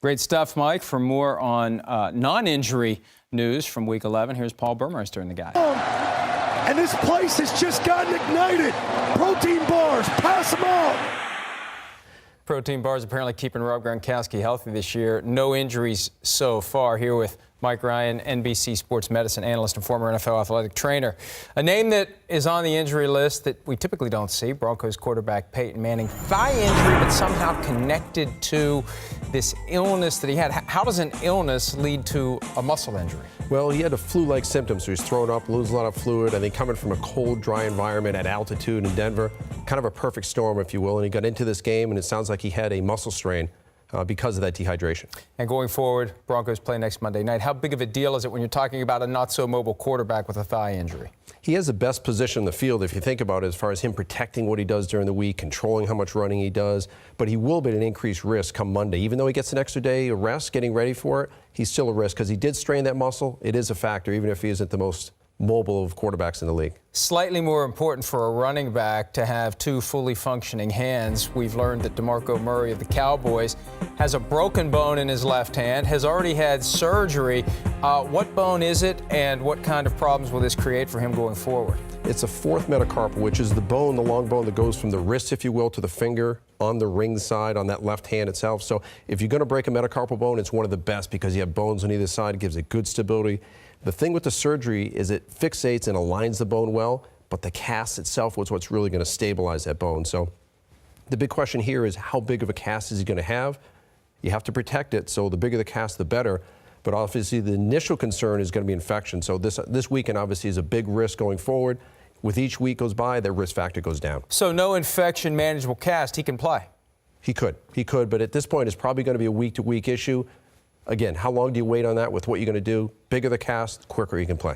Great stuff, Mike. For more on non-injury news from Week 11, here's Paul Burmeister in the guy. And this place has just gotten ignited. Protein bars, pass them out. Protein bars apparently keeping Rob Gronkowski healthy this year. No injuries so far. Here with Mike Ryan, NBC sports medicine analyst and former NFL athletic trainer. A name that is on the injury list that we typically don't see, Broncos quarterback Peyton Manning. Thigh injury, but somehow connected to this illness that he had. How does an illness lead to a muscle injury? Well, he had a flu-like symptom, so he's thrown up, losing a lot of fluid. I think coming from a cold, dry environment at altitude in Denver, kind of a perfect storm, if you will. And he got into this game, and it sounds like he had a muscle strain because of that dehydration. And going forward, Broncos play next Monday night. How big of a deal is it when you're talking about a not-so-mobile quarterback with a thigh injury? He has the best position in the field, if you think about it, as far as him protecting what he does during the week, controlling how much running he does. But he will be at an increased risk come Monday. Even though he gets an extra day of rest, getting ready for it, he's still a risk because he did strain that muscle. It is a factor, even if he isn't the most mobile of quarterbacks in the league. Slightly more important for a running back to have two fully functioning hands. We've learned that DeMarco Murray of the Cowboys has a broken bone in his left hand, has already had surgery. What bone is it, and what kind of problems will this create for him going forward? It's a fourth metacarpal, which is the bone, the long bone that goes from the wrist, if you will, to the finger on the ring side on that left hand itself. So if you're going to break a metacarpal bone, it's one of the best because you have bones on either side. It gives it good stability. The thing with the surgery is it fixates and aligns the bone well, but the cast itself was what's really going to stabilize that bone. So the big question here is how big of a cast is he going to have? You have to protect it, so the bigger the cast, the better. But obviously the initial concern is going to be infection. So this weekend obviously is a big risk going forward. With each week goes by, the risk factor goes down. So no infection, manageable cast, he can play? He could, but at this point it's probably going to be a week-to-week issue. Again, how long do you wait on that with what you're going to do? Bigger the cast, quicker you can play.